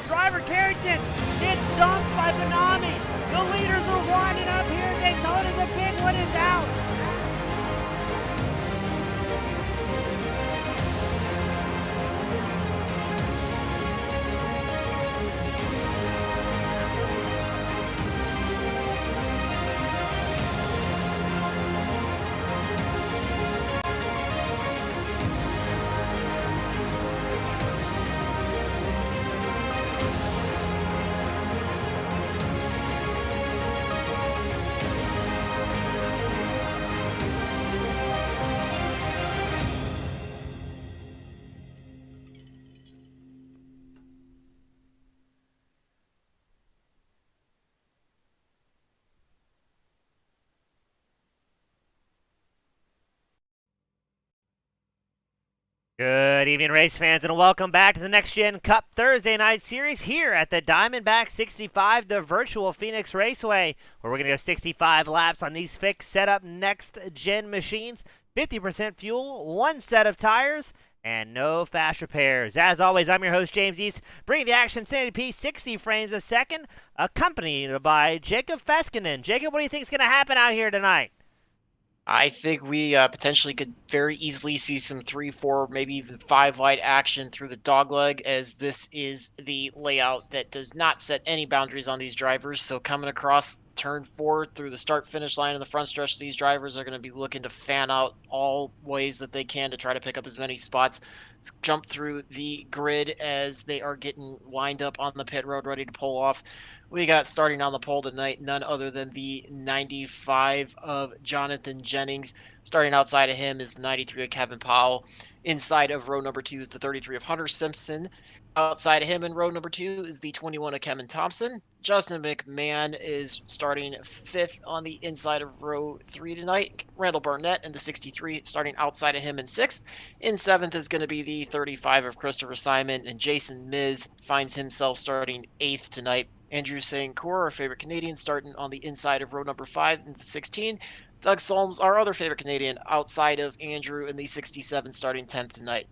Driver Carrington gets dumped by Benami. The leaders are winding up here. Daytona, the big one is out. Good evening, race fans, and welcome back to the Next Gen Cup Thursday Night Series here at the Diamondback 65, the virtual Phoenix Raceway, where we're going to go 65 laps on these fixed setup Next Gen machines, 50% fuel, one set of tires, and no fast repairs. As always, I'm your host, James East, bringing the action 1080p 60 frames a second, accompanied by Jacob Feskinen. Jacob, what do you think is going to happen out here tonight? I think we potentially could very easily see some 3, 4, maybe even 5 wide action through the dogleg, as this is the layout that does not set any boundaries on these drivers. So coming across turn 4 through the start finish line in the front stretch, these drivers are going to be looking to fan out all ways that they can to try to pick up as many spots. Let's jump through the grid as they are getting lined up on the pit road, ready to pull off. We got starting on the pole tonight, none other than the 95 of Jonathan Jennings. Starting outside of him is the 93 of Kevin Powell. Inside of row number 2 is the 33 of Hunter Simpson. Outside of him in row number 2 is the 21 of Kevin Thompson. Justin McMahon is starting 5th on the inside of row 3 tonight. Randall Barnett in the 63 starting outside of him in 6th. In 7th is going to be the 35 of Christopher Simon, and Jason Miz finds himself starting 8th tonight. Andrew Sancour, our favorite Canadian, starting on the inside of row number 5 in the 16. Doug Solms, our other favorite Canadian, outside of Andrew in the 67, starting 10th tonight.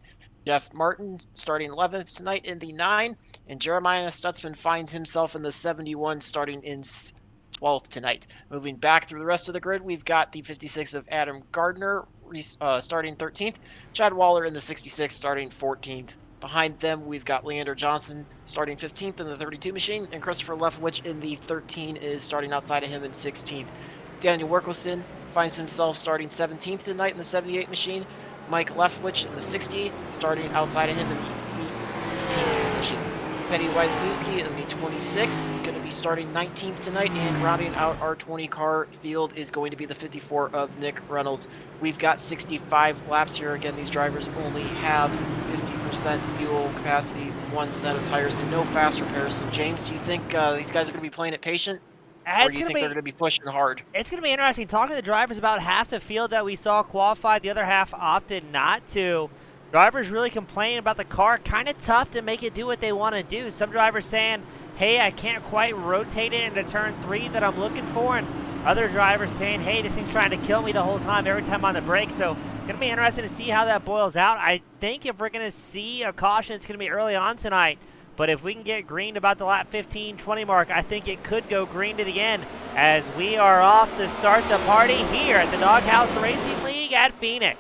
Jeff Martin starting 11th tonight in the 9, and Jeremiah Stutzman finds himself in the 71, starting in 12th tonight. Moving back through the rest of the grid, we've got the 56 of Adam Gardner starting 13th, Chad Waller in the 66 starting 14th. Behind them, we've got Leander Johnson starting 15th in the 32 machine, and Christopher Leftwich in the 13 is starting outside of him in 16th. Daniel Workelston finds himself starting 17th tonight in the 78 machine. Mike Leftwich in the 60, starting outside of him in the 18th position. Petty Wisniewski in the 26, going to be starting 19th tonight, and rounding out our 20 car field is going to be the 54 of Nick Reynolds. We've got 65 laps here. Again, these drivers only have 50% fuel capacity, 1 set of tires, and no fast repairs. So, James, do you think these guys are going to be playing it patient? Or do you think they're going to be pushing hard? It's going to be interesting talking to the drivers. About half the field that we saw qualified, the other half opted not to. Drivers really complaining about the car. Kind of tough to make it do what they want to do. Some drivers saying, hey, I can't quite rotate it into turn 3 that I'm looking for. And other drivers saying, hey, this thing's trying to kill me the whole time, every time on the brake. So going to be interesting to see how that boils out. I think if we're going to see a caution, it's going to be early on tonight. But if we can get green about the lap 15-20 mark, I think it could go green to the end as we are off to start the party here at the Doghouse Racing League at Phoenix.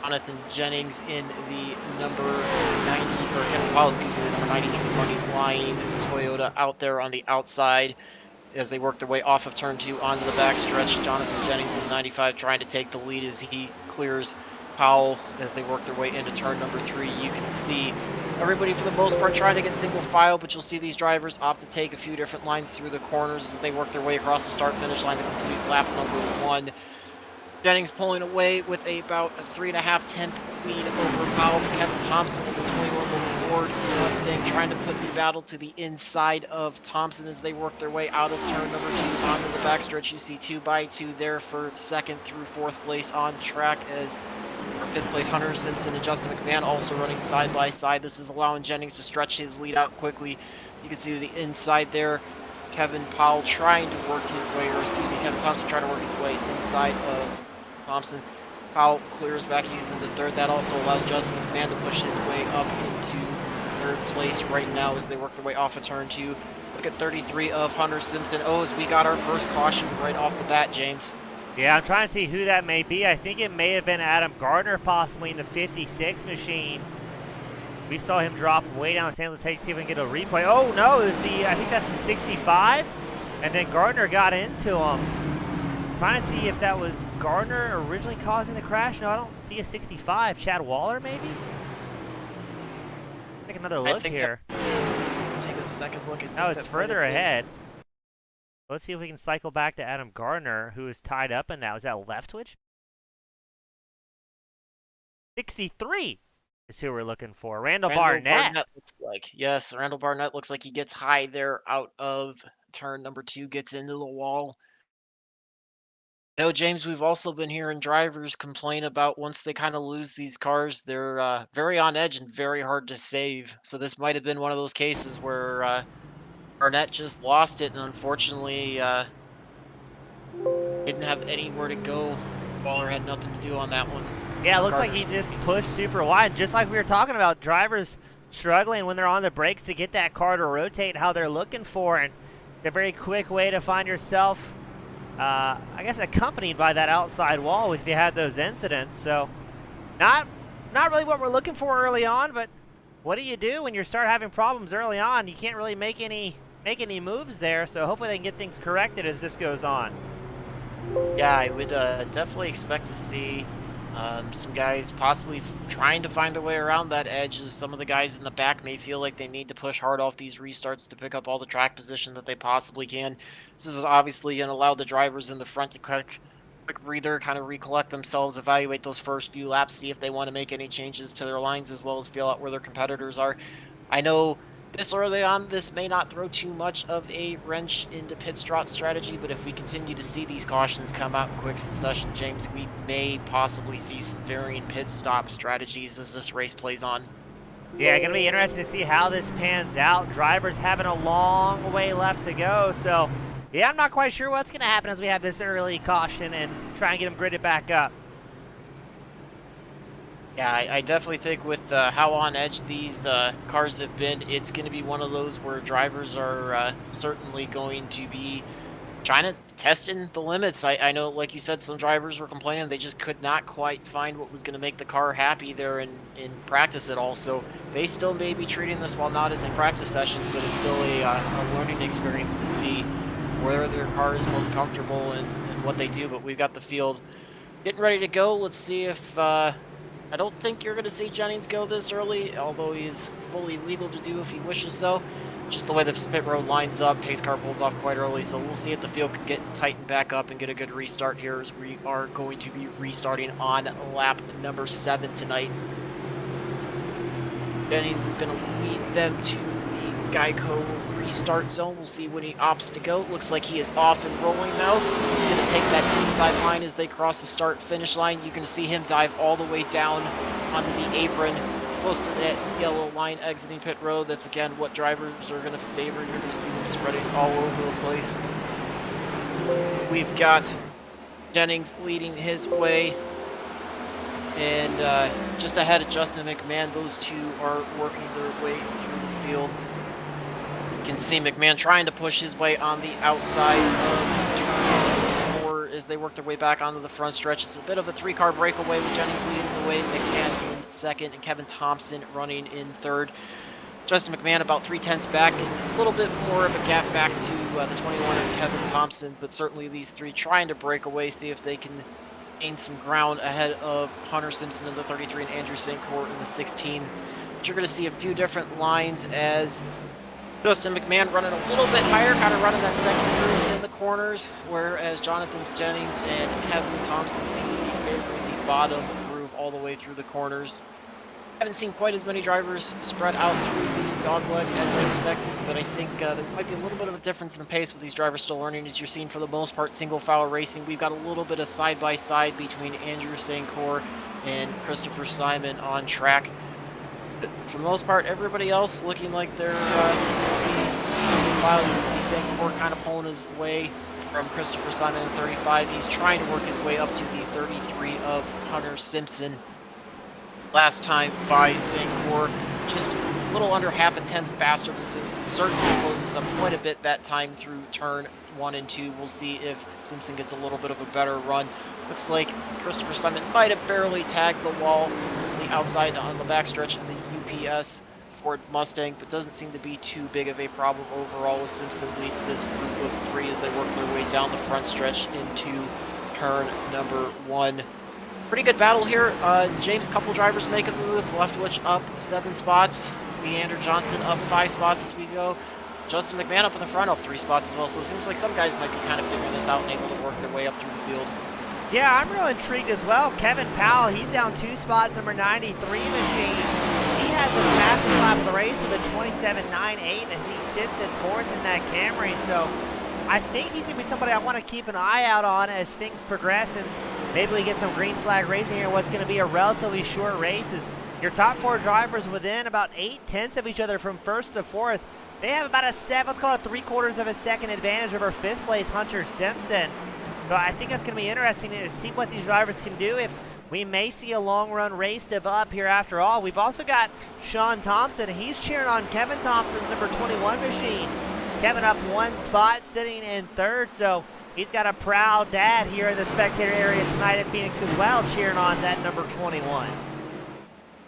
Jonathan Jennings in the number 90, or Kevin Powell, excuse me, the number 93 running line Toyota out there on the outside as they work their way off of turn 2 onto the backstretch. Jonathan Jennings in the 95 trying to take the lead as he clears Powell as they work their way into turn number 3. You can see everybody for the most part trying to get single file, but you'll see these drivers opt to take a few different lines through the corners as they work their way across the start-finish line to complete lap number 1. Jennings pulling away with about a 3.5-tenth lead over Powell. Kevin Thompson in the 21 Ford Mustang trying to put the battle to the inside of Thompson as they work their way out of turn number 2 onto the backstretch. You see 2x2 there for 2nd through 4th place on track as our 5th place Hunter Simpson and Justin McMahon also running side by side. This is allowing Jennings to stretch his lead out quickly. You can see the inside there. Kevin Powell trying to work his way, or excuse me, Kevin Thompson trying to work his way inside of Thompson. Powell clears back, he's in the 3rd. That also allows Justin McMahon to push his way up into 3rd place right now as they work their way off of turn 2. Look at 33 of Hunter Simpson. Oh, as we got our first caution right off the bat, James. Yeah, I'm trying to see who that may be. I think it may have been Adam Gardner, possibly in the 56 machine. We saw him drop way down the stand. Let's see if we can get a replay. Oh, no, it was I think that's the 65. And then Gardner got into him. Trying to see if that was Gardner originally causing the crash. No, I don't see a 65. Chad Waller, maybe? Take another look here. Take a second look at. No, it's further ahead. Let's see if we can cycle back to Adam Gardner, who is tied up in that. Was that Leftwich? 63 is who we're looking for. Randall Barnett looks like. Yes, Randall Barnett looks like he gets high there out of turn number 2, gets into the wall. You know, James, we've also been hearing drivers complain about once they kind of lose these cars, they're very on edge and very hard to save. So this might have been one of those cases where Barnett just lost it and unfortunately didn't have anywhere to go. Waller had nothing to do on that one. Yeah, it looks like he just pushed super wide. Just like we were talking about, drivers struggling when they're on the brakes to get that car to rotate how they're looking for. And a very quick way to find yourself I guess accompanied by that outside wall if you had those incidents. So not really what we're looking for early on, but what do you do when you start having problems early on? You can't really make any moves there, so hopefully they can get things corrected as this goes on. Yeah, I would definitely expect to see some guys possibly trying to find their way around that edge, as some of the guys in the back may feel like they need to push hard off these restarts to pick up all the track position that they possibly can. This is obviously going to allow the drivers in the front to quick breather, kind of recollect themselves, evaluate those first few laps, see if they want to make any changes to their lines, as well as feel out where their competitors are. I know this early on, this may not throw too much of a wrench into pit stop strategy, but if we continue to see these cautions come out in quick succession, James, we may possibly see some varying pit stop strategies as this race plays on. Yeah, going to be interesting to see how this pans out. Drivers having a long way left to go, so yeah, I'm not quite sure what's going to happen as we have this early caution and try and get them gridded back up. Yeah, I definitely think with how on edge these cars have been, it's going to be one of those where drivers are certainly going to be trying to test in the limits. I know, like you said, some drivers were complaining they just could not quite find what was going to make the car happy there in practice at all. So they still may be treating this, while not as a practice session, but it's still a learning experience to see where their car is most comfortable and what they do. But we've got the field getting ready to go. Let's see if I don't think you're going to see Jennings go this early, although he's fully legal to do if he wishes so. Just the way the pit road lines up, pace car pulls off quite early, so we'll see if the field can get tightened back up and get a good restart here, as we are going to be restarting on lap number 7 tonight. Jennings is going to lead them to the Geico restart zone. We'll see when he opts to go. Looks like he is off and rolling now. He's going to take that inside line as they cross the start-finish line. You can see him dive all the way down onto the apron, close to that yellow line exiting pit road. That's, again, what drivers are going to favor. You're going to see them spreading all over the place. We've got Jennings leading his way, and just ahead of Justin McMahon, those two are working their way through the field. You can see McMahon trying to push his way on the outside of turn 4 as they work their way back onto the front stretch. It's a bit of a 3-car breakaway with Jennings leading the way, McMahon in second, and Kevin Thompson running in third. Justin McMahon about 3/10 back, and a little bit more of a gap back to the 21 of Kevin Thompson, but certainly these three trying to break away, see if they can gain some ground ahead of Hunter Simpson in the 33 and Andrew St. Court in the 16. But you're going to see a few different lines as Justin McMahon running a little bit higher, kind of running that second groove in the corners, whereas Jonathan Jennings and Kevin Thompson seem to be favoring the bottom groove all the way through the corners. Haven't seen quite as many drivers spread out through the dogleg as I expected, but I think there might be a little bit of a difference in the pace with these drivers still learning. As you're seeing, for the most part, single file racing. We've got a little bit of side-by-side between Andrew St. Court and Christopher Simon on track. But for the most part, everybody else looking like they're single file. You can see St. Court kind of pulling his way from Christopher Simon in 35. He's trying to work his way up to the 33 of Hunter Simpson. Last time by St. Court, just a little under half a tenth faster than Simpson. Certainly closes up quite a bit that time through turn 1 and 2. We'll see if Simpson gets a little bit of a better run. Looks like Christopher Simon might have barely tagged the wall on the outside on the backstretch of the UPS Ford Mustang, but doesn't seem to be too big of a problem overall, as Simpson leads this group of 3 as they work their way down the front stretch into turn number 1. Pretty good battle here. James, couple drivers make a move. Leftwich up 7 spots. Leander Johnson up 5 spots as we go. Justin McMahon up in the front up 3 spots as well. So it seems like some guys might be kind of figuring this out and able to work their way up through the field. Yeah, I'm real intrigued as well. Kevin Powell, he's down 2 spots, number 93 machine. He has the fastest lap of the race with a 27.98, and he sits in 4th in that Camry. So I think he's going to be somebody I want to keep an eye out on as things progress, and maybe we get some green flag racing here. What's going to be a relatively short race is your top 4 drivers within about 8/10 of each other from 1st to 4th. They have about a 7, let's call it 3/4 of a second advantage over 5th place Hunter Simpson. So I think that's going to be interesting to see what these drivers can do, if we may see a long run race develop here after all. We've also got Sean Thompson. He's cheering on Kevin Thompson's number 21 machine. Kevin up 1 spot, sitting in 3rd. So He's got a proud dad here in the spectator area tonight at Phoenix as well, cheering on that number 21.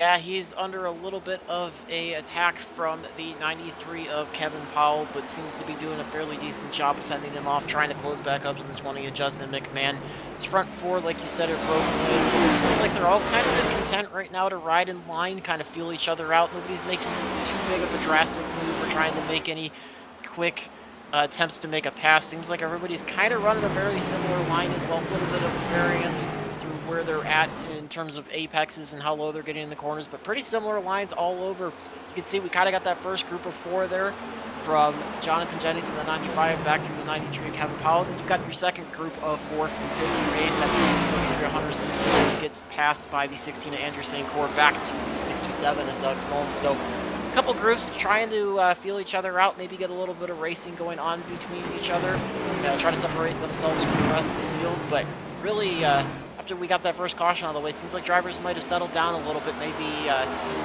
Yeah, he's under a little bit of a attack from the 93 of Kevin Powell, but seems to be doing a fairly decent job of fending him off, trying to close back up to the 20 of Justin McMahon. His front four, like you said, are broken. It seems like they're all kind of content right now to ride in line, kind of feel each other out. Nobody's making too big of a drastic move or trying to make any quick attempts to make a pass. Seems like everybody's kind of running a very similar line as well, a little bit of variance through where they're at in terms of apexes and how low they're getting in the corners, but pretty similar lines all over. You can see we kind of got that first group of four there from Jonathan Jennings in the 95 back through the 93 Kevin Powell. Then you've got your second group of four from 58, that Hunter Simpson gets passed by the 16 of Andrew St. Cyr back to the 67 of Doug Solms. So a couple groups trying to feel each other out, maybe get a little bit of racing going on between each other, try to separate themselves from the rest of the field, but really after we got that first caution out of the way, seems like drivers might have settled down a little bit, maybe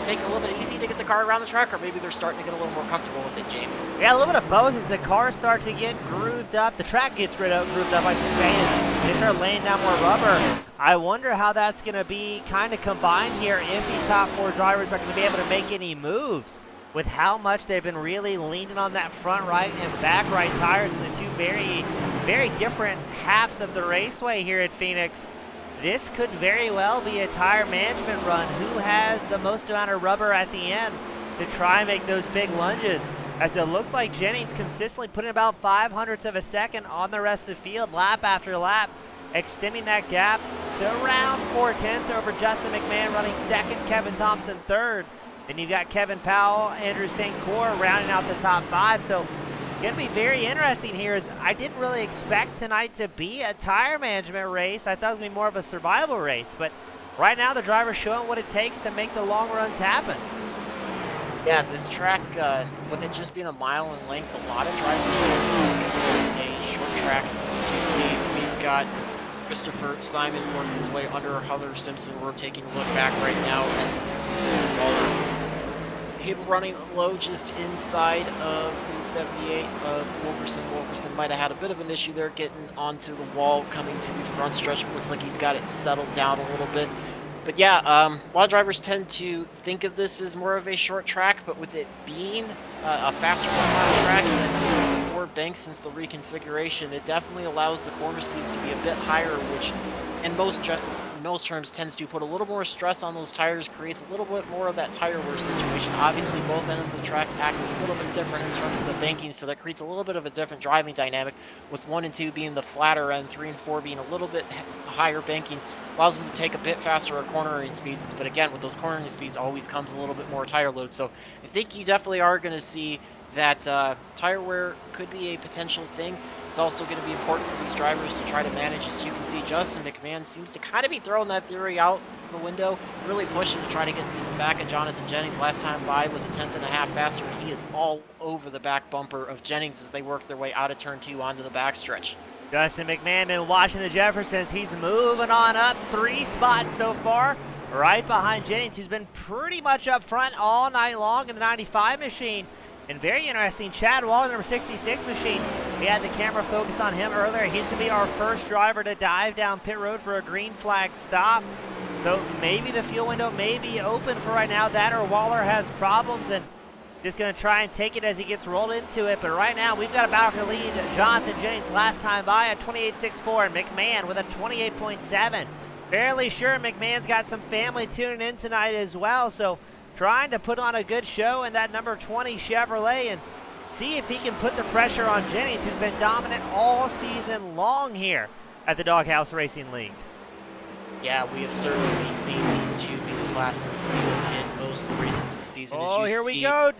taking a little bit easy to get the car around the track, or maybe they're starting to get a little more comfortable with it, James. Yeah, a little bit of both. As the cars start to get grooved up, the track gets grooved up, I should say, as they start laying down more rubber. I wonder how that's going to be kind of combined here, if these top four drivers are going to be able to make any moves with how much they've been really leaning on that front right and back right tires in the two very, very different halves of the raceway here at Phoenix. This could very well be a tire management run. Who has the most amount of rubber at the end to try and make those big lunges? As it looks like Jennings consistently putting about 0.05 of a second on the rest of the field, lap after lap, extending that gap to around 0.4 over Justin McMahon running second, Kevin Thompson third. Then you've got Kevin Powell, Andrew St. Cyr rounding out the top five. So going to be very interesting here, as I didn't really expect tonight to be a tire management race. I thought it was going to be more of a survival race, but right now the driver's showing what it takes to make the long runs happen. Yeah, this track, with it just being a mile in length, a lot of drivers are a short track. As you see, we've got Christopher Simon working his way under Hunter Simpson. We're taking a look back right now at the 66 Waller. Him running low just inside of the 78 of Wolverson. Wolverson might have had a bit of an issue there getting onto the wall coming to the front stretch. Looks like he's got it settled down a little bit. But yeah, a lot of drivers tend to think of this as more of a short track, but with it being a faster mile track and more banks since the reconfiguration, it definitely allows the corner speeds to be a bit higher, which in most terms tends to put a little more stress on those tires, creates a little bit more of that tire wear situation. Obviously, both ends of the tracks act a little bit different in terms of the banking, so that creates a little bit of a different driving dynamic, with 1 and 2 being the flatter end, 3 and 4 being a little bit higher banking. Allows them to take a bit faster at cornering speeds, but again, with those cornering speeds always comes a little bit more tire load. So I think you definitely are going to see that tire wear could be a potential thing. It's also going to be important for these drivers to try to manage. As you can see, Justin McMahon seems to kind of be throwing that theory out the window, really pushing to try to get in the back of Jonathan Jennings. Last time by was a 1/10 and a half faster, and he is all over the back bumper of Jennings as they work their way out of turn 2 onto the backstretch. Justin McMahon been watching the Jeffersons. He's moving on up 3 spots so far, right behind Jennings, who's been pretty much up front all night long in the 95 machine. And very interesting, Chad Waller, number 66 machine. We had the camera focus on him earlier. He's going to be our first driver to dive down pit road for a green flag stop. So maybe the fuel window may be open for right now. That or Waller has problems and just going to try and take it as he gets rolled into it. But right now, we've got a battle for lead. Jonathan Jennings last time by at 28.64, and McMahon with a 28.7. Fairly sure McMahon's got some family tuning in tonight as well, so trying to put on a good show in that number 20 Chevrolet and see if he can put the pressure on Jennings, who's been dominant all season long here at the Doghouse Racing League. Yeah, we have certainly seen these two be the class of field in most of the races this season. Oh, here we go.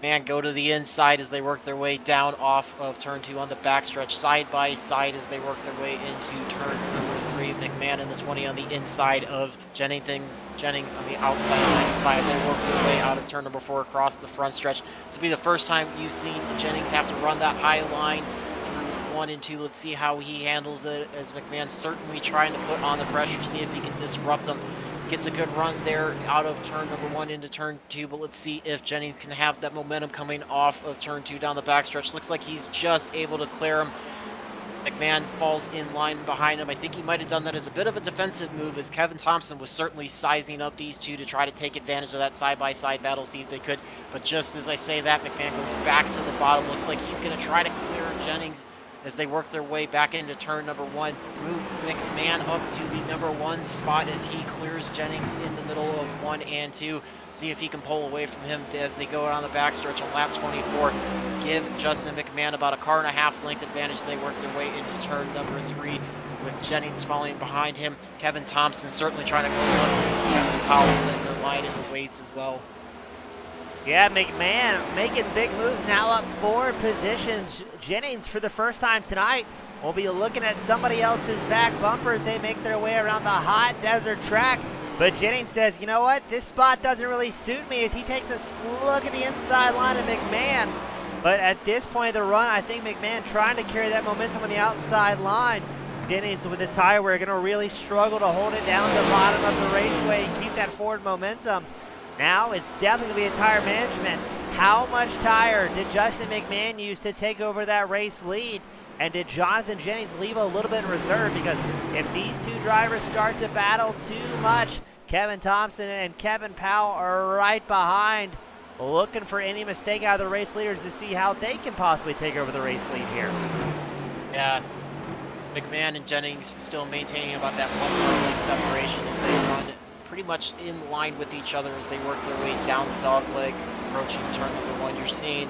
McMahon go to the inside as they work their way down off of turn 2 on the backstretch, side by side as they work their way into turn number 3. McMahon in the 20 on the inside of Jennings on the outside of 95. They work their way out of turn number 4 across the front stretch. This will be the first time you've seen Jennings have to run that high line through 1 and 2. Let's see how he handles it, as McMahon certainly trying to put on the pressure, see if he can disrupt him. Gets a good run there out of turn number 1 into turn 2, but let's see if Jennings can have that momentum coming off of turn 2 down the backstretch. Looks like he's just able to clear him. McMahon falls in line behind him. I think he might have done that as a bit of a defensive move, as Kevin Thompson was certainly sizing up these two to try to take advantage of that side-by-side battle, see if they could. But just as I say that, McMahon goes back to the bottom. Looks like he's going to try to clear Jennings as they work their way back into turn number 1. Move McMahon up to the number 1 spot as he clears Jennings in the middle of 1 and 2. See if he can pull away from him as they go around the backstretch on lap 24. Give Justin McMahon about a car and a half length advantage. They work their way into turn number 3 with Jennings following behind him. Kevin Thompson certainly trying to go up. Kevin Powell setting their line in the weights as well. Yeah, McMahon making big moves, now up 4 positions. Jennings, for the first time tonight, will be looking at somebody else's back bumpers. They make their way around the hot desert track. But Jennings says, you know what, this spot doesn't really suit me, as he takes a look at the inside line of McMahon. But at this point of the run, I think McMahon trying to carry that momentum on the outside line. Jennings with the tire, we're going to really struggle to hold it down the bottom of the raceway and keep that forward momentum. Now it's definitely going to be a tire management. How much tire did Justin McMahon use to take over that race lead? And did Jonathan Jennings leave a little bit in reserve? Because if these two drivers start to battle too much, Kevin Thompson and Kevin Powell are right behind, looking for any mistake out of the race leaders to see how they can possibly take over the race lead here. Yeah, McMahon and Jennings still maintaining about that 1 car length separation as they run pretty much in line with each other as they work their way down the dog leg, approaching turn number 1. You're seeing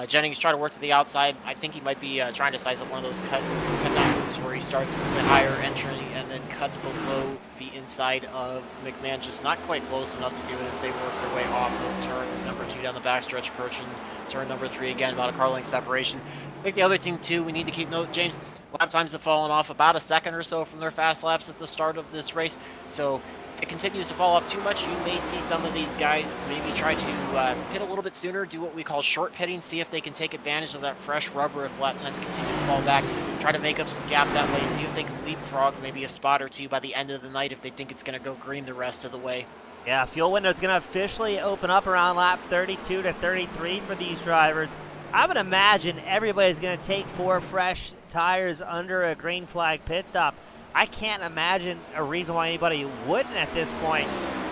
Jennings try to work to the outside. I think he might be trying to size up one of those cut down moves where he starts the higher entry and then cuts below the inside of McMahon, just not quite close enough to do it as they work their way off of turn number 2 down the backstretch, approaching turn number 3 again, about a car length separation. I think the other thing too, we need to keep note, James, lap times have fallen off about a second or so from their fast laps at the start of this race. So if it continues to fall off too much, you may see some of these guys maybe try to pit a little bit sooner, do what we call short pitting, see if they can take advantage of that fresh rubber if lap times continue to fall back, try to make up some gap that way and see if they can leapfrog maybe a spot or two by the end of the night if they think it's going to go green the rest of the way. Yeah, fuel window is going to officially open up around lap 32 to 33 for these drivers. I would imagine everybody's going to take 4 fresh tires under a green flag pit stop. I can't imagine a reason why anybody wouldn't at this point.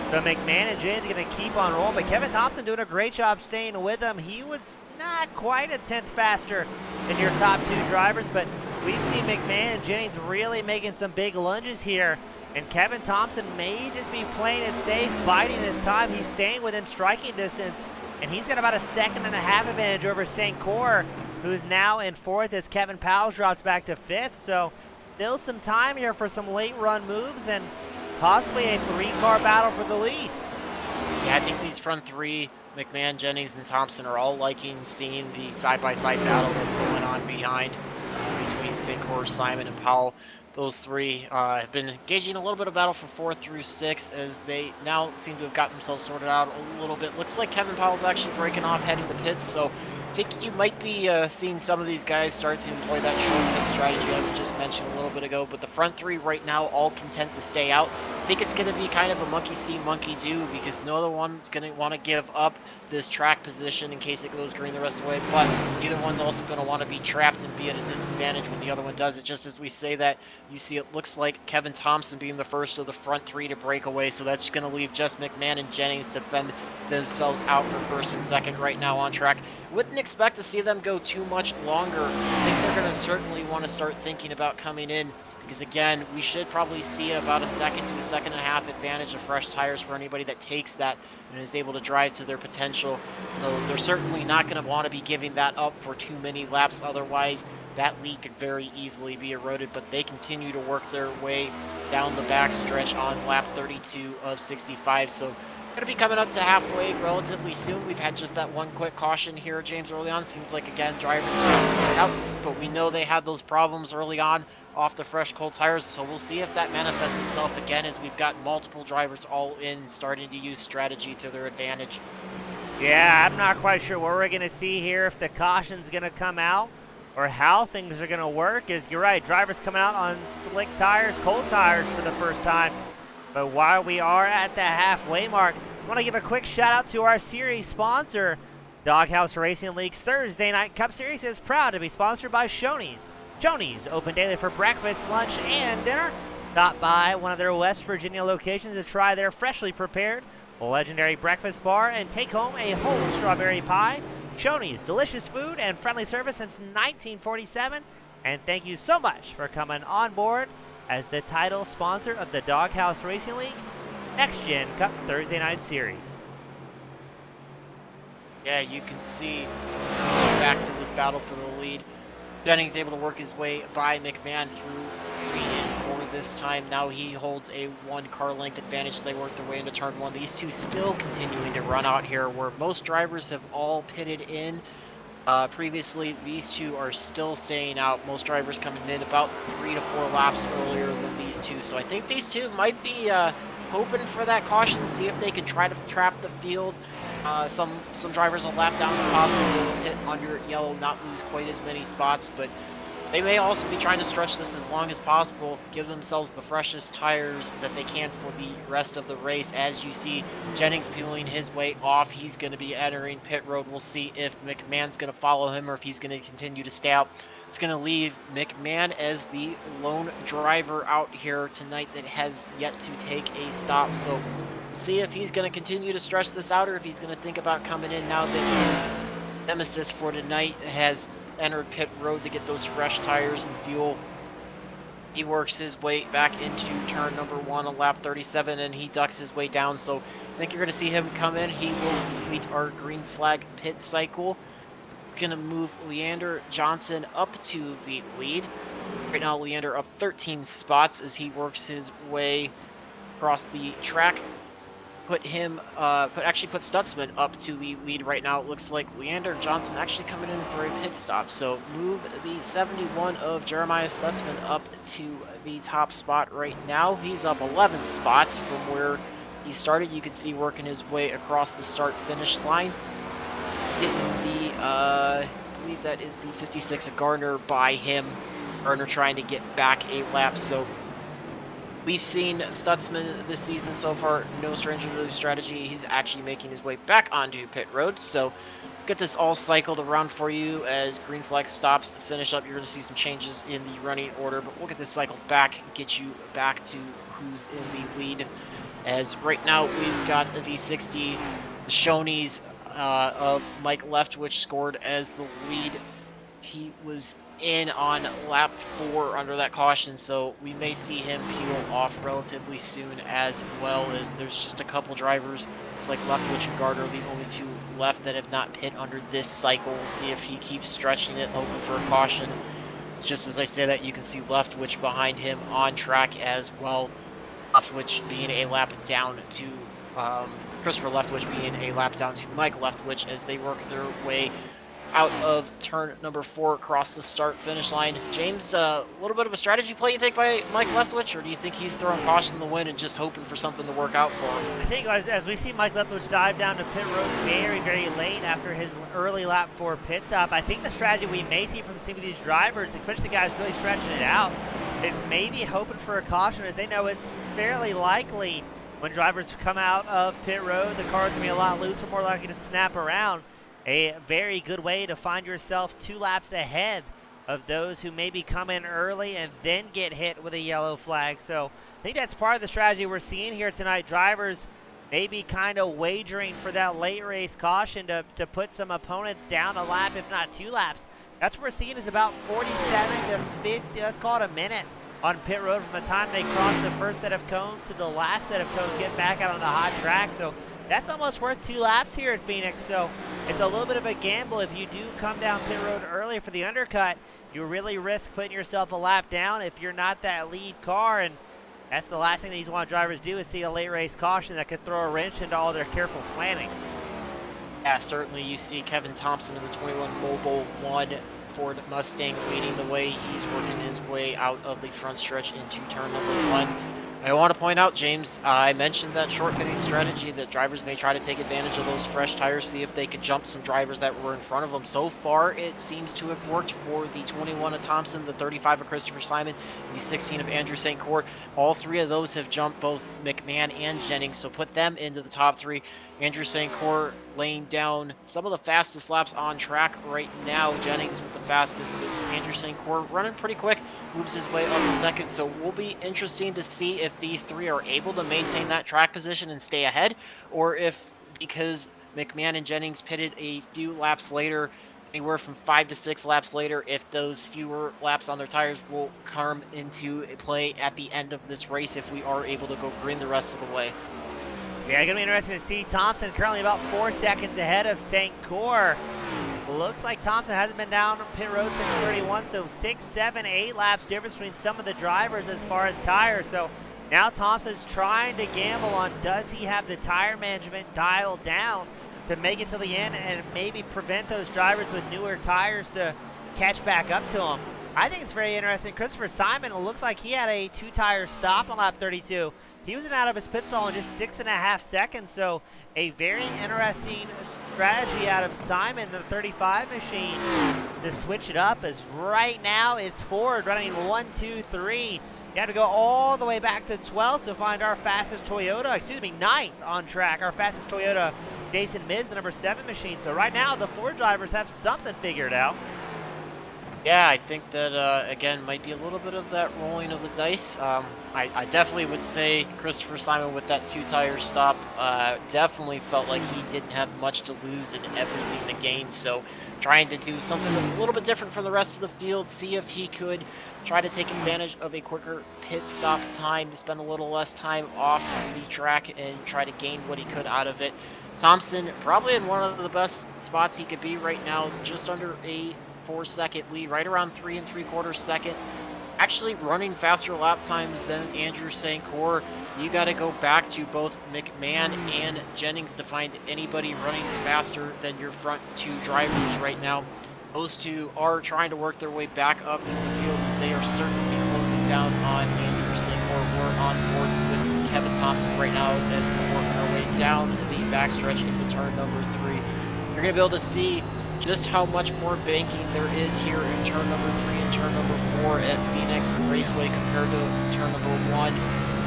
So McMahon and Jennings are going to keep on rolling, but Kevin Thompson doing a great job staying with him. He was not quite a tenth faster than your top 2 drivers, but we've seen McMahon and Jennings really making some big lunges here. And Kevin Thompson may just be playing it safe, biding his time. He's staying within striking distance, and he's got about a 1.5 second advantage over St. Cor, who's now in 4th as Kevin Powell drops back to 5th. So still some time here for some late run moves and possibly a 3-car battle for the lead. Yeah, I think these front 3, McMahon, Jennings, and Thompson, are all liking seeing the side-by-side battle that's going on behind between St. Cor, Simon, and Powell. Those 3 have been engaging a little bit of battle for 4 through 6 as they now seem to have got themselves sorted out a little bit. Looks like Kevin Powell's actually breaking off, heading to pits, so I think you might be seeing some of these guys start to employ that short pit strategy I was just mentioned a little bit ago, but the front 3 right now all content to stay out. I think it's going to be kind of a monkey see, monkey do, because no one's going to want to give up this track position in case it goes green the rest of the way, but neither one's also going to want to be trapped and be at a disadvantage when the other one does it. Just as we say that, you see it looks like Kevin Thompson being the first of the front 3 to break away, so that's going to leave just McMahon and Jennings to fend themselves out for 1st and 2nd right now on track. Wouldn't expect to see them go too much longer. I think they're going to certainly want to start thinking about coming in, because again, we should probably see about a 1 to 1.5 seconds advantage of fresh tires for anybody that takes that and is able to drive to their potential. So they're certainly not going to want to be giving that up for too many laps, otherwise that lead could very easily be eroded, but they continue to work their way down the back stretch on lap 32 of 65. So going to be coming up to halfway relatively soon. We've had just that one quick caution here, James, early on. Seems like, again, drivers are out, but we know they had those problems early on off the fresh cold tires, so we'll see if that manifests itself again as we've got multiple drivers all in starting to use strategy to their advantage. Yeah, I'm not quite sure what we're going to see here, if the caution's going to come out or how things are going to work. Is you're right, drivers coming out on slick tires, cold tires for the first time. But while we are at the halfway mark, I want to give a quick shout out to our series sponsor. Doghouse Racing League's Thursday Night Cup Series is proud to be sponsored by Shoney's, Shoney's open daily for breakfast, lunch, and dinner. Stop by one of their West Virginia locations to try their freshly prepared legendary breakfast bar and take home a whole strawberry pie. Shoney's, delicious food and friendly service since 1947. And thank you so much for coming on board as the title sponsor of the Doghouse Racing League Next Gen Cup Thursday Night Series. Yeah, you can see back to this battle for the lead. Jennings able to work his way by McMahon through 3 and 4 this time. Now he holds a 1 car length advantage. They work their way into turn 1. These two still continuing to run out here where most drivers have all pitted in. Previously, these two are still staying out. Most drivers coming in about 3 to 4 laps earlier than these two. So I think these two might be hoping for that caution, see if they can try to trap the field. Some drivers will lap down the possible, hit under yellow, not lose quite as many spots, but they may also be trying to stretch this as long as possible, give themselves the freshest tires that they can for the rest of the race. As you see Jennings peeling his way off, he's going to be entering pit road. We'll see if McMahon's going to follow him or if he's going to continue to stay out. It's going to leave McMahon as the lone driver out here tonight that has yet to take a stop. So see if he's going to continue to stretch this out or if he's going to think about coming in now that his nemesis for tonight has entered pit road to get those fresh tires and fuel. He works his way back into turn number 1 on lap 37 and he ducks his way down. So I think you're going to see him come in. He will complete our green flag pit cycle. Going to move Leander Johnson up to the lead. Right now Leander up 13 spots as he works his way across the track. Put Stutzman up to the lead right now. It looks like Leander Johnson actually coming in for a pit stop. So move the 71 of Jeremiah Stutzman up to the top spot right now. He's up 11 spots from where he started. You can see working his way across the start-finish line. Hitting the, I believe that is the 56 of Gardner by him. Gardner trying to get back a lap. So we've seen Stutzman this season so far, no stranger to the strategy. He's actually making his way back onto pit road. So get this all cycled around for you as green flag stops finish up. You're going to see some changes in the running order, but we'll get this cycled back, get you back to who's in the lead. As right now we've got the 60 Shoney's of Mike Leftwich scored as the lead. He was in on lap 4 under that caution, so we may see him peel off relatively soon, as well as there's just a couple drivers. Looks like Leftwich and Gardner are the only two left that have not pit under this cycle. We'll see if he keeps stretching it, hoping for a caution. Just as I say that, you can see Leftwich behind him on track as well. Leftwich being a lap down to Christopher Leftwich being a lap down to Mike Leftwich as they work their way out of turn number 4 across the start-finish line. James, a little bit of a strategy play, you think, by Mike Leftwich, or do you think he's throwing caution in the wind and just hoping for something to work out for him? I think as we see Mike Leftwich dive down to pit road very, very late after his early lap 4 pit stop, I think the strategy we may see from some of these drivers, especially the guys really stretching it out, is maybe hoping for a caution, as they know it's fairly likely when drivers come out of pit road, the car's going to be a lot looser, more likely to snap around. A very good way to find yourself 2 laps ahead of those who maybe come in early and then get hit with a yellow flag. So I think that's part of the strategy we're seeing here tonight. Drivers maybe kind of wagering for that late race caution to put some opponents down a lap, if not 2 laps. That's what we're seeing is about 47 to 50, let's call it a minute, on pit road from the time they cross the first set of cones to the last set of cones, get back out on the hot track. So that's almost worth 2 laps here at Phoenix. So it's a little bit of a gamble. If you do come down pit road early for the undercut, you really risk putting yourself a lap down if you're not that lead car. And that's the last thing these one drivers do, is see a late race caution that could throw a wrench into all their careful planning. Yeah, certainly you see Kevin Thompson in the 21 Mobile 1 Ford Mustang leading the way. He's working his way out of the front stretch into turn number 1. I want to point out, James, I mentioned that short-pitting strategy that drivers may try to take advantage of those fresh tires, see if they could jump some drivers that were in front of them. So far, it seems to have worked for the 21 of Thompson, the 35 of Christopher Simon, and the 16 of Andrew St. Court. All three of those have jumped both McMahon and Jennings, so put them into the top three. Andrew St. Court laying down some of the fastest laps on track right now. Jennings with the fastest, but Andrew St. Court running pretty quick, moves his way up to second. So will be interesting to see if these three are able to maintain that track position and stay ahead, or if, because McMahon and Jennings pitted a few laps later, anywhere from 5 to 6 laps later, if those fewer laps on their tires will come into play at the end of this race if we are able to go green the rest of the way. Yeah, going to be interesting to see. Thompson currently about 4 seconds ahead of St. Court. Looks like Thompson hasn't been down pit road since 31, so 6, 7, 8 laps difference between some of the drivers as far as tires. So now Thompson's trying to gamble on, does he have the tire management dialed down to make it to the end and maybe prevent those drivers with newer tires to catch back up to him. I think it's very interesting. Christopher Simon, it looks like he had a 2-tire stop on lap 32. He was out of his pit stall in just 6.5 seconds, so a very interesting strategy out of Simon, the 35 machine, to switch it up, as right now it's Ford running 1, 2, 3. You have to go all the way back to 12th to find our fastest Toyota, 9th on track, our fastest Toyota, Jason Miz, the number 7 machine. So right now the Ford drivers have something figured out. Yeah, I think that, again, might be a little bit of that rolling of the dice. I definitely would say Christopher Simon with that 2-tire stop definitely felt like he didn't have much to lose and everything to gain. So trying to do something that's a little bit different from the rest of the field, see if he could try to take advantage of a quicker pit stop time, to spend a little less time off the track and try to gain what he could out of it. Thompson probably in one of the best spots he could be right now, just under a 4-second lead, right around 3 3/4 second. Actually running faster lap times than Andrew St. Court. You got to go back to both McMahon and Jennings to find anybody running faster than your front 2 drivers right now. Those two are trying to work their way back up in the field as they are certainly closing down on Andrew St. Court. We're on board with Kevin Thompson right now as we're working our way down the backstretch into turn number 3. You're going to be able to see just how much more banking there is here in turn number 3 and turn number 4 at Phoenix Raceway compared to turn number 1.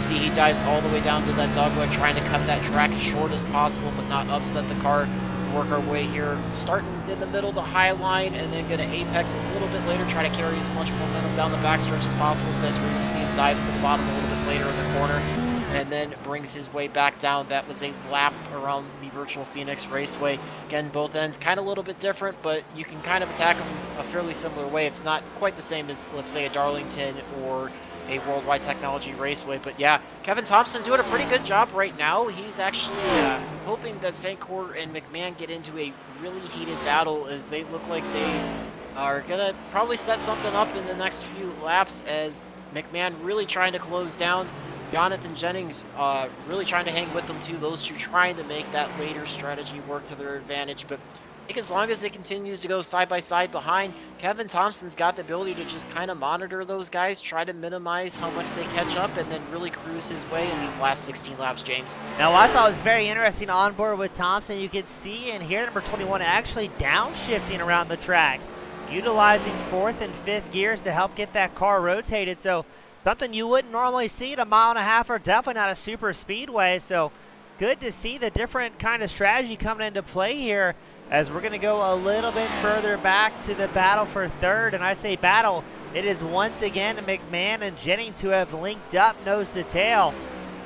See, he dives all the way down to that dogleg, trying to cut that track as short as possible but not upset the car. Work our way here, starting in the middle, the high line, and then going to apex a little bit later, try to carry as much momentum down the backstretch as possible, since we're going to see him dive to the bottom a little bit later in the corner, and then brings his way back down. That was a lap around the virtual Phoenix Raceway. Again, both ends kind of a little bit different, but you can kind of attack them a fairly similar way. It's not quite the same as, let's say, a Darlington or a Worldwide Technology Raceway. But yeah, Kevin Thompson doing a pretty good job right now. He's actually hoping that St. Court and McMahon get into a really heated battle, as they look like they are going to probably set something up in the next few laps, as McMahon really trying to close down. Jonathan Jennings really trying to hang with them too. Those two trying to make that later strategy work to their advantage. But I think as long as it continues to go side by side behind, Kevin Thompson's got the ability to just kind of monitor those guys, try to minimize how much they catch up, and then really cruise his way in these last 16 laps, James. Now, what I thought was very interesting on board with Thompson, you could see and hear number 21 actually downshifting around the track, utilizing 4th and 5th gears to help get that car rotated. So something you wouldn't normally see at a 1.5 miles, or definitely not a super speedway. So good to see the different kind of strategy coming into play here, as we're going to go a little bit further back to the battle for 3rd. And I say battle, it is once again McMahon and Jennings who have linked up nose to tail.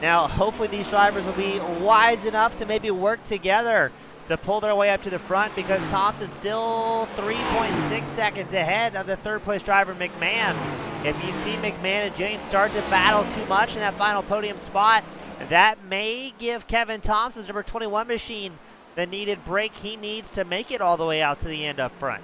Now, hopefully these drivers will be wise enough to maybe work together to pull their way up to the front, because Thompson's still 3.6 seconds ahead of the 3rd place driver, McMahon. If you see McMahon and Jennings start to battle too much in that final podium spot, that may give Kevin Thompson's number 21 machine the needed break he needs to make it all the way out to the end up front.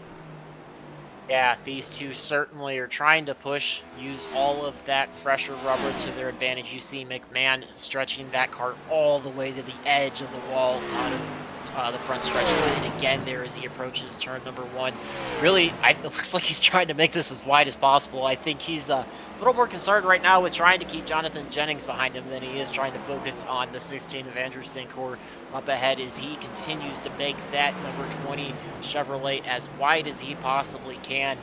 Yeah, these two certainly are trying to push, use all of that fresher rubber to their advantage. You see McMahon stretching that car all the way to the edge of the wall out of the front stretch line again there as he approaches turn number 1. Really, it looks like he's trying to make this as wide as possible. I think he's a little more concerned right now with trying to keep Jonathan Jennings behind him than he is trying to focus on the 16 of Andrew St. Cyr up ahead as he continues to make that number 20 Chevrolet as wide as he possibly can.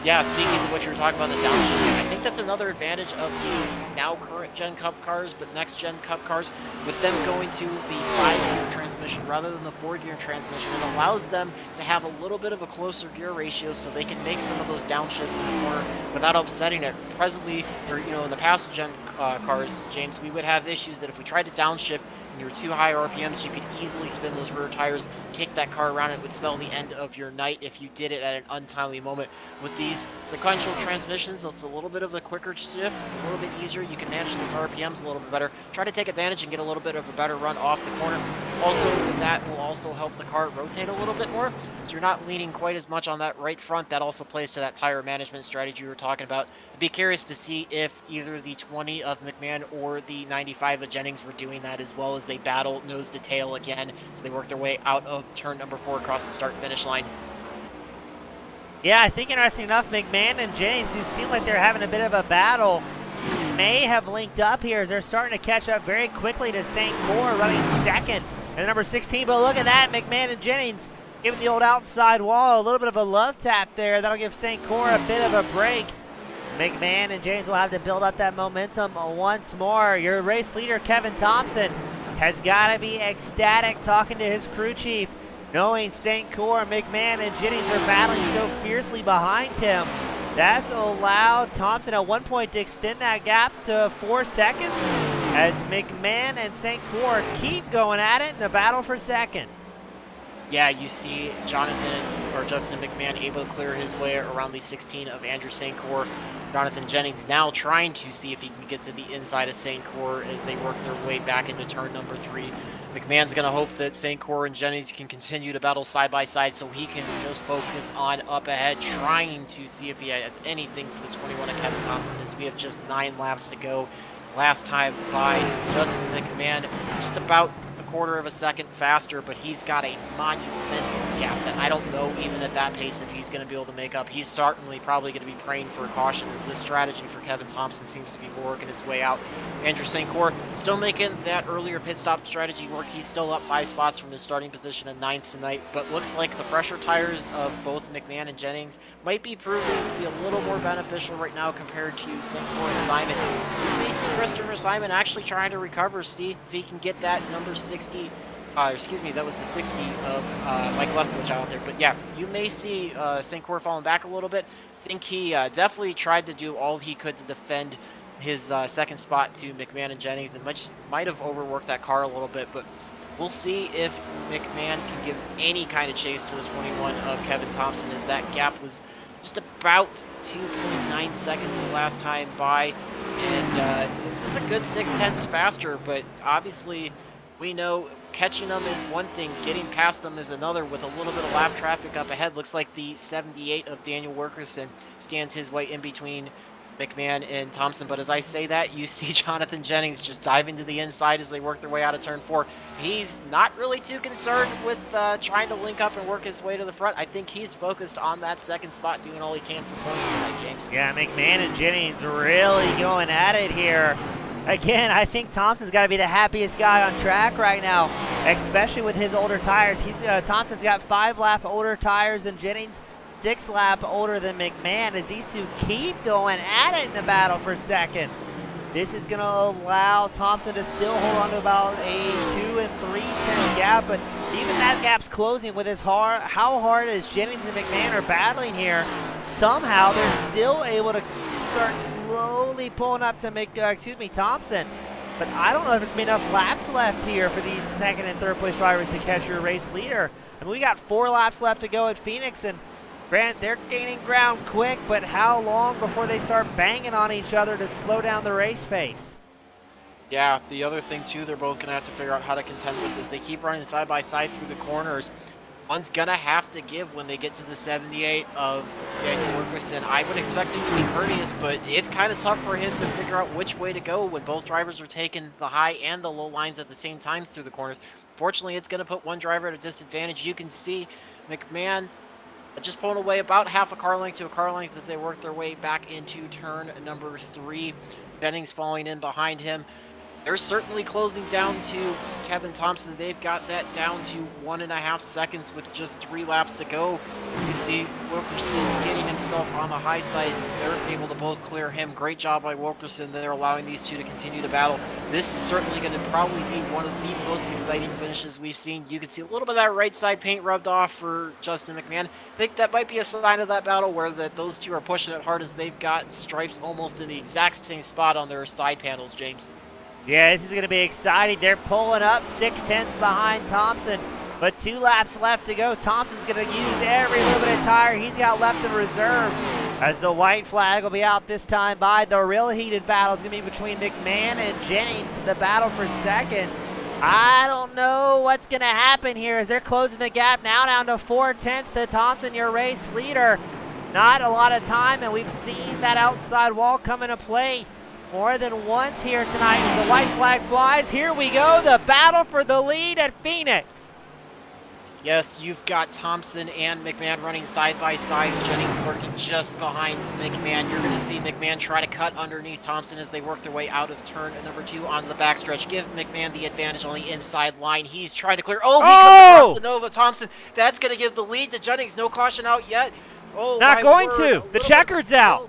Yeah, speaking of what you were talking about, the downshifting, I think that's another advantage of these now current Gen Cup cars, but next Gen Cup cars, with them going to the 5-gear transmission rather than the 4-gear transmission. It allows them to have a little bit of a closer gear ratio so they can make some of those downshifts in the corner without upsetting it. Presently, or in the past Gen cars, James, we would have issues that if we tried to downshift and you were too high RPMs, you could easily spin those rear tires, kick that car around, and it would spell the end of your night if you did it at an untimely moment. With these sequential transmissions, it's a little bit of a quicker shift, it's a little bit easier, you can manage those RPMs a little bit better, try to take advantage and get a little bit of a better run off the corner. Also, that will also help the car rotate a little bit more, so you're not leaning quite as much on that right front. That also plays to that tire management strategy you were talking about. I'd be curious to see if either the 20 of McMahon or the 95 of Jennings were doing that as well as they battle nose to tail again, so they work their way out of turn number 4 across the start-finish line. Yeah, I think interesting enough, McMahon and Jennings, who seem like they're having a bit of a battle, may have linked up here as they're starting to catch up very quickly to St. Cyr running second and number 16. But look at that, McMahon and Jennings giving the old outside wall a little bit of a love tap there. That'll give St. Cyr a bit of a break. McMahon and Jennings will have to build up that momentum once more. Your race leader, Kevin Thompson, has got to be ecstatic talking to his crew chief, knowing St. Cyr, McMahon, and Jennings are battling so fiercely behind him. That's allowed Thompson at one point to extend that gap to 4 seconds as McMahon and St. Cyr keep going at it in the battle for second. Yeah, you see Justin McMahon able to clear his way around the 16 of Andrew St. Cyr. Jonathan Jennings now trying to see if he can get to the inside of St. Cyr as they work their way back into turn number 3. McMahon's going to hope that St. Cyr and Jennings can continue to battle side by side so he can just focus on up ahead, trying to see if he has anything for the 21 of Kevin Thompson as we have just 9 laps to go. Last time by Justin McMahon, just about a quarter of a second faster, but he's got a monumental gap that I don't know even at that pace if he's going to be able to make up. He's certainly probably going to be praying for a caution as this strategy for Kevin Thompson seems to be working its way out. Andrew St. Cyr still making that earlier pit stop strategy work. He's still up 5 spots from his starting position in 9th tonight, but looks like the fresher tires of both McMahon and Jennings might be proving to be a little more beneficial right now compared to St. Cyr and Simon. You may see Christopher Simon actually trying to recover, see if he can get that number 60. That was the 60 of Mike Leftwich out there. But yeah, you may see St. Cyr falling back a little bit. I think he definitely tried to do all he could to defend his second spot to McMahon and Jennings, and might have overworked that car a little bit. But we'll see if McMahon can give any kind of chase to the 21 of Kevin Thompson, as that gap was just about 2.9 seconds the last time by, and it was a good 6/10ths faster. But obviously, we know catching them is one thing, getting past them is another. With a little bit of lap traffic up ahead, looks like the 78 of Daniel Wilkerson stands his way in between McMahon and Thompson. But as I say that, you see Jonathan Jennings just diving to the inside as they work their way out of turn 4. He's not really too concerned with trying to link up and work his way to the front. I think he's focused on that second spot, doing all he can for points tonight, James. Yeah, McMahon and Jennings really going at it here. Again, I think Thompson's got to be the happiest guy on track right now, especially with his older tires. Thompson's got 5 lap older tires than Jennings, 6 lap older than McMahon, as these two keep going at it in the battle for second. This is going to allow Thompson to still hold on to about a 2 and 3/10 gap, but even that gap's closing with how hard as Jennings and McMahon are battling here. Somehow they're still able to start slowly pulling up to Thompson. But I don't know if there's been enough laps left here for these second and third place drivers to catch your race leader. I mean, we got 4 laps left to go at Phoenix, and Grant, they're gaining ground quick, but how long before they start banging on each other to slow down the race pace? Yeah, the other thing too they're both going to have to figure out how to contend with is they keep running side by side through the corners. one's gonna have to give when they get to the 78 of Daniel Wilkerson. I would expect him to be courteous, but it's kind of tough for him to figure out which way to go when both drivers are taking the high and the low lines at the same times through the corners. Fortunately, it's going to put one driver at a disadvantage. You can see McMahon just pulling away about half a car length to a car length as they work their way back into turn number 3. Jennings falling in behind him. They're certainly closing down to Kevin Thompson. They've got that down to 1.5 seconds with just 3 laps to go. You see Wilkerson getting himself on the high side. They're able to both clear him. Great job by Wilkerson. They're allowing these two to continue to battle. This is certainly going to probably be one of the most exciting finishes we've seen. You can see a little bit of that right side paint rubbed off for Justin McMahon. I think that might be a sign of that battle where those two are pushing it hard as they've got stripes almost in the exact same spot on their side panels, James. Yeah, this is going to be exciting. They're pulling up 6/10 behind Thompson, but 2 laps left to go. Thompson's going to use every little bit of tire he's got left in reserve as the white flag will be out this time by. The real heated battle is going to be between McMahon and Jennings. The battle for second. I don't know what's going to happen here as they're closing the gap now down to 4/10 to Thompson, your race leader. Not a lot of time, and we've seen that outside wall come into play more than once here tonight as the white flag flies. Here we go, the battle for the lead at Phoenix. Yes, you've got Thompson and McMahon running side by side. Jennings working just behind McMahon. You're going to see McMahon try to cut underneath Thompson as they work their way out of turn number 2 on the backstretch. Give McMahon the advantage on the inside line. He's trying to clear. Oh, he comes across the Nova. Thompson, that's going to give the lead to Jennings. No caution out yet. Oh, not going to. The checkered's out.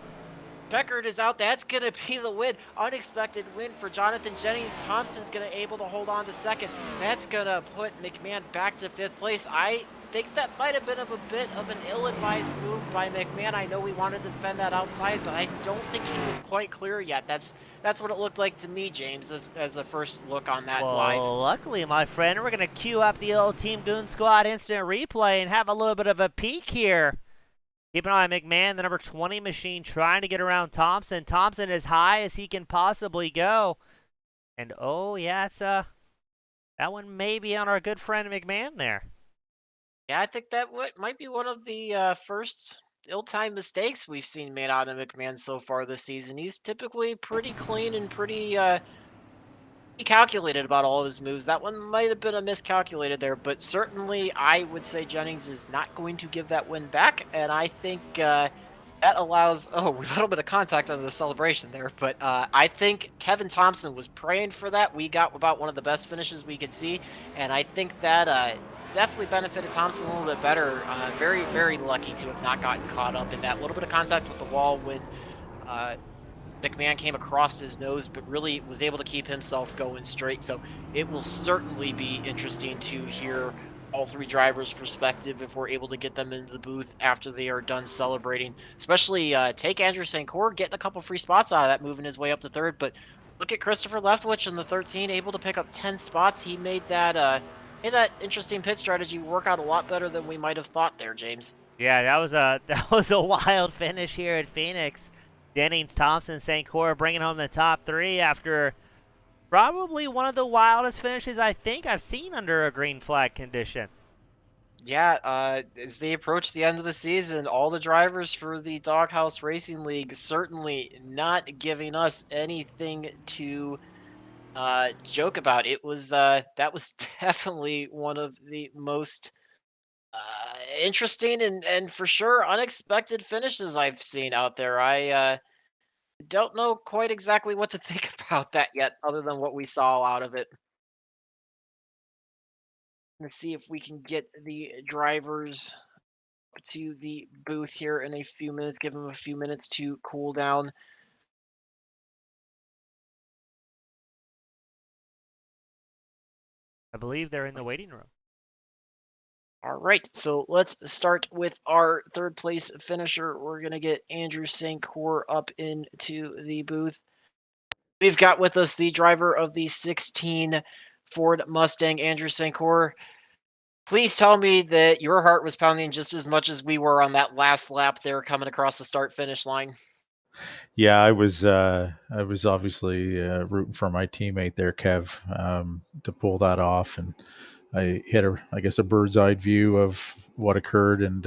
Checkered is out. That's going to be the win. Unexpected win for Jonathan Jennings. Thompson's going to able to hold on to second. That's going to put McMahon back to 5th place. I think that might have been a bit of an ill-advised move by McMahon. I know we wanted to defend that outside, but I don't think he was quite clear yet. That's what it looked like to me, James, as a first look on that live. Well, luckily, my friend, we're going to queue up the old Team Goon Squad instant replay and have a little bit of a peek here. Keep an eye on McMahon, the number 20 machine, trying to get around Thompson. Thompson as high as he can possibly go. And, oh, yeah, it's that one may be on our good friend McMahon there. Yeah, I think that might be one of the first ill-timed mistakes we've seen made out of McMahon so far this season. He's typically pretty clean and pretty calculated about all of his moves. That one might have been a miscalculated there, but certainly I would say Jennings is not going to give that win back, and I think that allows a little bit of contact on the celebration there, but I think Kevin Thompson was praying for that. We got about one of the best finishes we could see, and I think that definitely benefited Thompson a little bit better. Very, very lucky to have not gotten caught up in that little bit of contact with the wall when McMahon came across his nose, but really was able to keep himself going straight. So it will certainly be interesting to hear all 3 drivers' perspective if we're able to get them into the booth after they are done celebrating. Especially take Andrew Sancour getting a couple free spots out of that, moving his way up to 3rd. But look at Christopher Leftwich in the 13, able to pick up 10 spots. He made that interesting pit strategy work out a lot better than we might have thought there, James. Yeah, that was a wild finish here at Phoenix. Jennings, Thompson, Sancour bringing home the top 3 after probably one of the wildest finishes I think I've seen under a green flag condition. Yeah, as they approach the end of the season, all the drivers for the Doghouse Racing League certainly not giving us anything to joke about. It was that was definitely one of the most interesting and for sure unexpected finishes I've seen out there. I don't know quite exactly what to think about that yet, other than what we saw out of it. Let's see if we can get the drivers to the booth here in a few minutes. Give them a few minutes to cool down. I believe they're in the waiting room. All right, so let's start with our 3rd place finisher. We're going to get Andrew Sancour up into the booth. We've got with us the driver of the 16 Ford Mustang, Andrew Sancour. Please tell me that your heart was pounding just as much as we were on that last lap there coming across the start-finish line. Yeah, I was obviously rooting for my teammate there, Kev, to pull that off, and I hit a bird's eye view of what occurred, and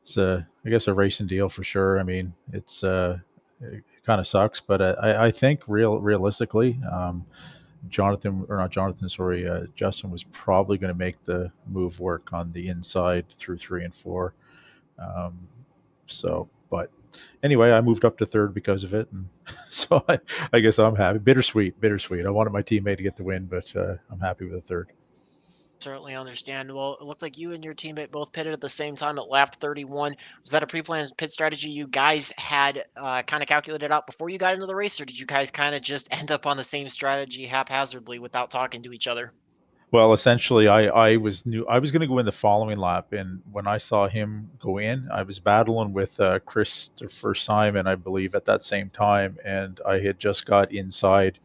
it's I guess a racing deal for sure. I mean, it kind of sucks, but I think realistically, Justin was probably going to make the move work on the inside through 3 and 4. Um, but anyway, I moved up to third because of it, and so I guess I'm happy. Bittersweet. I wanted my teammate to get the win, but I'm happy with the third. Certainly understand. Well, it looked like you and your teammate both pitted at the same time at lap 31. Was that a pre-planned pit strategy you guys had kind of calculated out before you got into the race, or did you guys kind of just end up on the same strategy haphazardly without talking to each other? Well, essentially, I was going to go in the following lap, and when I saw him go in, I was battling with Christopher Simon, I believe, at that same time, and I had just got inside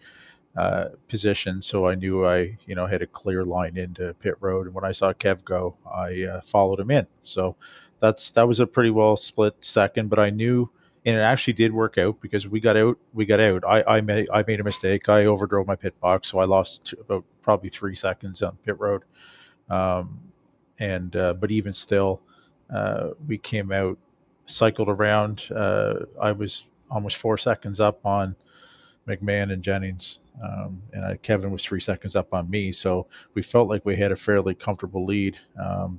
position, so I knew I had a clear line into pit road. And when I saw Kev go, I followed him in. So that was a pretty well split second, but I knew, and it actually did work out because we got out. I made a mistake. I overdrove my pit box, so I lost about probably 3 seconds on pit road. Um, and But even still, we came out, cycled around. I was almost 4 seconds up on McMahon and Jennings, and Kevin was 3 seconds up on me. So we felt like we had a fairly comfortable lead,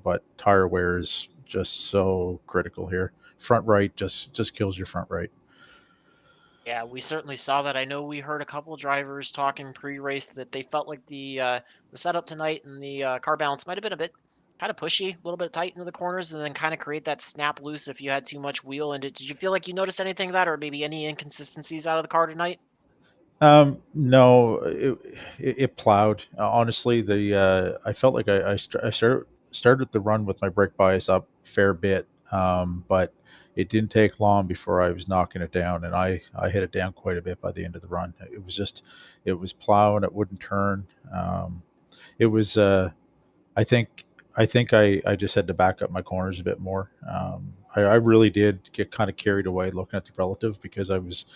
but tire wear is just so critical here. Front right just kills your front right. Yeah, we certainly saw that. I know we heard a couple drivers talking pre-race that they felt like the setup tonight and the car balance might have been a bit kind of pushy, a little bit tight into the corners, and then kind of create that snap loose if you had too much wheel. And did you feel like you noticed anything of that, or maybe any inconsistencies out of the car tonight? No, it plowed. Honestly, the I felt like I started the run with my brake bias up a fair bit, but it didn't take long before I was knocking it down, and I hit it down quite a bit by the end of the run. It was plowing. It wouldn't turn. It was I think I just had to back up my corners a bit more. I really did get kind of carried away looking at the relative because I was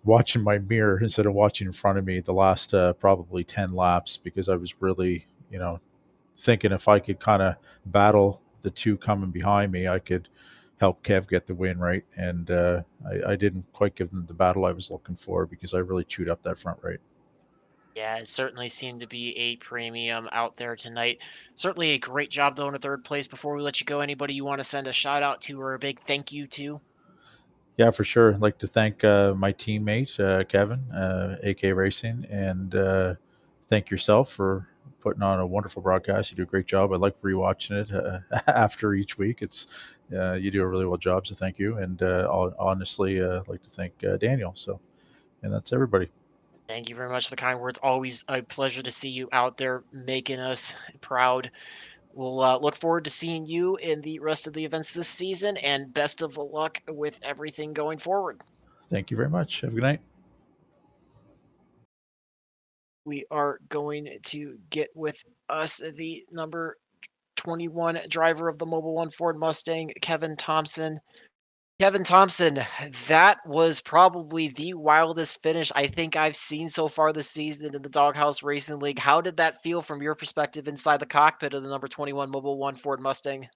watching my mirror instead of watching in front of me the last probably 10 laps, because I was really thinking if I could kind of battle the two coming behind me, I could help Kev get the win, right? And I didn't quite give them the battle I was looking for because I really chewed up that front right. Yeah, it certainly seemed to be a premium out there tonight. Certainly a great job though in a third place. Before we let you go, anybody you want to send a shout out to or a big thank you to? Yeah, for sure. I'd like to thank my teammate, Kevin, AK Racing, and thank yourself for putting on a wonderful broadcast. You do a great job. I like rewatching it after each week. You do a really well job, so thank you. And I'll honestly like to thank Daniel. So, and that's everybody. Thank you very much for the kind words. Always a pleasure to see you out there making us proud. We'll look forward to seeing you in the rest of the events this season, and best of luck with everything going forward. Thank you very much. Have a good night. We are going to get with us the number 21 driver of the Mobile One Ford Mustang, Kevin Thompson. Kevin Thompson, that was probably the wildest finish I think I've seen so far this season in the Doghouse Racing League. How did that feel from your perspective inside the cockpit of the number 21 Mobile One Ford Mustang?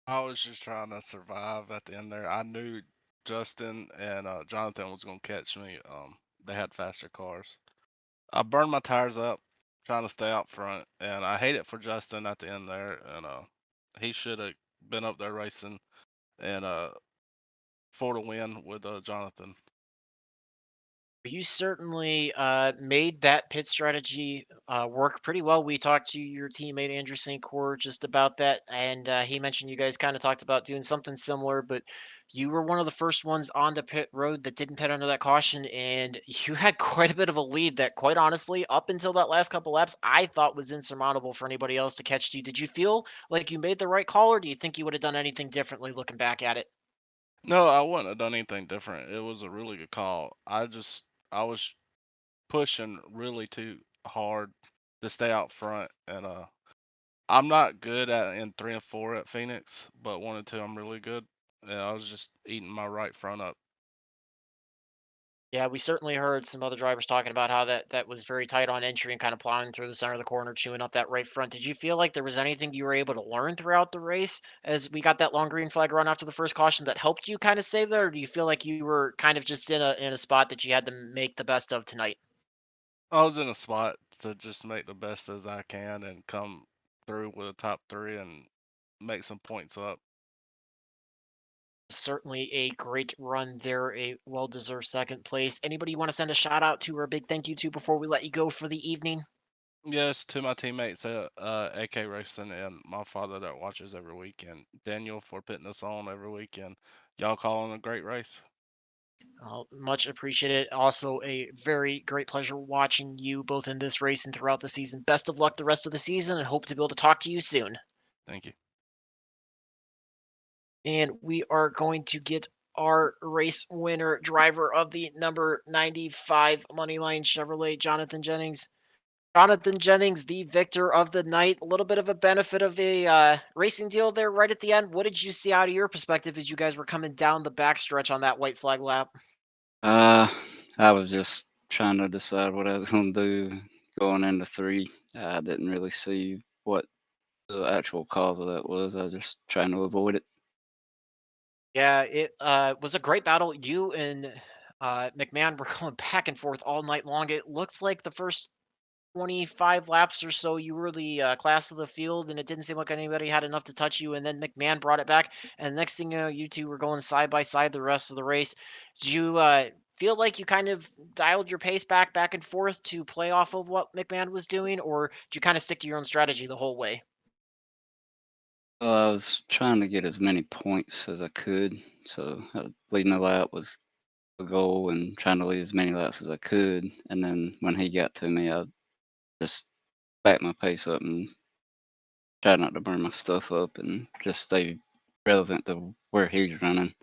I was just trying to survive at the end there. I knew Justin and Jonathan was going to catch me. They had faster cars. I burned my tires up trying to stay out front, and I hate it for Justin at the end there. And he should have been up there racing and for the win with Jonathan. You certainly made that pit strategy work pretty well. We talked to your teammate Andrew St. Cour just about that, and he mentioned you guys kind of talked about doing something similar, but you were one of the first ones onto pit road that didn't pit under that caution, and you had quite a bit of a lead that, quite honestly, up until that last couple laps, I thought was insurmountable for anybody else to catch you. Did you feel like you made the right call, or do you think you would have done anything differently looking back at it? No, I wouldn't have done anything different. It was a really good call. I was pushing really too hard to stay out front, and I'm not good at in 3 and 4 at Phoenix, but 1 and 2 I'm really good. And I was just eating my right front up. Yeah, we certainly heard some other drivers talking about how that was very tight on entry and kind of plowing through the center of the corner, chewing up that right front. Did you feel like there was anything you were able to learn throughout the race as we got that long green flag run after the first caution that helped you kind of save that, or do you feel like you were kind of just in a spot that you had to make the best of tonight? I was in a spot to just make the best as I can and come through with a top three and make some points up. Certainly a great run there, a well-deserved second place. Anybody you want to send a shout out to or a big thank you to before we let you go for the evening? Yes, to my teammates at AK Racing and my father that watches every weekend, Daniel for putting us on every weekend. Y'all calling a great race. Much appreciated. Also, a very great pleasure watching you both in this race and throughout the season. Best of luck the rest of the season and hope to be able to talk to you soon. Thank you. And we are going to get our race winner, driver of the number 95 Moneyline Chevrolet, Jonathan Jennings. Jonathan Jennings, the victor of the night. A little bit of a benefit of a racing deal there right at the end. What did you see out of your perspective as you guys were coming down the backstretch on that white flag lap? Uh, I was just trying to decide what I was gonna do going into 3. I didn't really see what the actual cause of that was. I was just trying to avoid it. Yeah, it was a great battle. You and McMahon were going back and forth all night long. It looked like the first 25 laps or so, you were the class of the field, and it didn't seem like anybody had enough to touch you. And then McMahon brought it back, and next thing you know, you two were going side by side the rest of the race. Did you feel like you kind of dialed your pace back and forth to play off of what McMahon was doing, or did you kind of stick to your own strategy the whole way? I was trying to get as many points as I could, so leading the lap was the goal, and trying to lead as many laps as I could. And then when he got to me, I just backed my pace up and tried not to burn my stuff up, and just stay relevant to where he's running.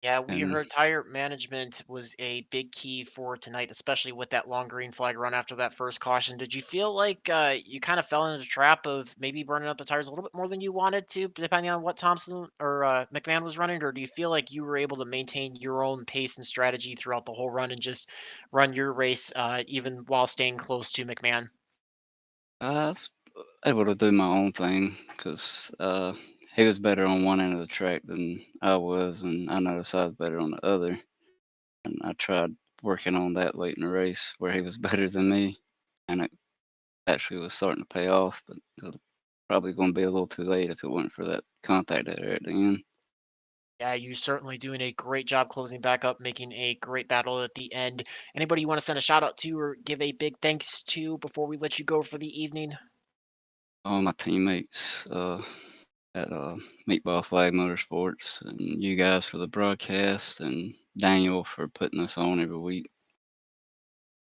Yeah, we And heard tire management was a big key for tonight, especially with that long green flag run after that first caution. Did you feel like you kind of fell into the trap of maybe burning up the tires a little bit more than you wanted to, depending on what Thompson or McMahon was running? Or do you feel like you were able to maintain your own pace and strategy throughout the whole run and just run your race even while staying close to McMahon? I was able to do my own thing because he was better on one end of the track than I was, and I noticed I was better on the other. And I tried working on that late in the race where he was better than me, and it actually was starting to pay off. But it was probably going to be a little too late if it wasn't for that contact there at the end. Yeah, you certainly doing a great job closing back up, making a great battle at the end. Anybody you want to send a shout out to or give a big thanks to before we let you go for the evening? All my teammates at Meatball Flag Motorsports, and you guys for the broadcast, and Daniel for putting us on every week.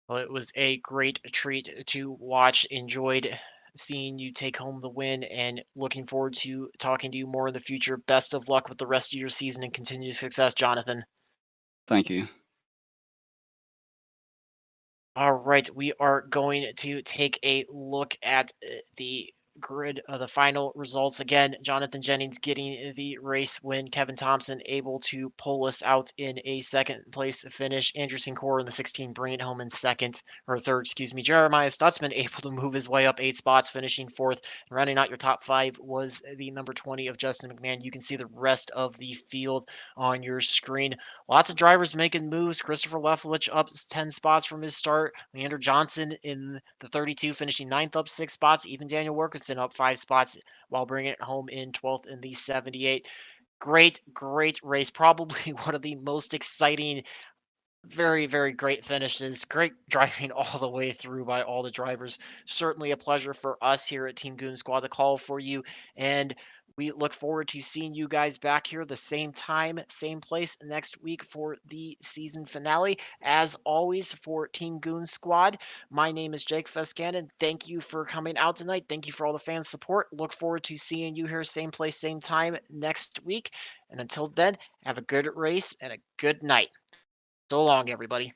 Well, it was a great treat to watch. Enjoyed seeing you take home the win and looking forward to talking to you more in the future. Best of luck with the rest of your season and continued success, Jonathan. Thank you. All right, we are going to take a look at the grid of the final results. Again, Jonathan Jennings getting the race win. Kevin Thompson able to pull us out in a second place finish. Andrew Sincor in the 16 bringing it home in second or third, excuse me. Jeremiah Stutzman able to move his way up 8 spots, finishing fourth. And rounding out your top 5 was the number 20 of Justin McMahon. You can see the rest of the field on your screen. Lots of drivers making moves. Christopher Leftwich up 10 spots from his start. Leander Johnson in the 32 finishing ninth up 6 spots. Even Daniel Wilkinson up 5 spots while bringing it home in 12th in the 78. Great race. Probably one of the most exciting, very great finishes. Great driving all the way through by all the drivers. Certainly a pleasure for us here at Team Goon Squad to call for you. And we look forward to seeing you guys back here the same time, same place next week for the season finale. As always, for Team Goon Squad, my name is Jake Fescanen. Thank you for coming out tonight. Thank you for all the fan support. Look forward to seeing you here, same place, same time next week. And until then, have a good race and a good night. So long, everybody.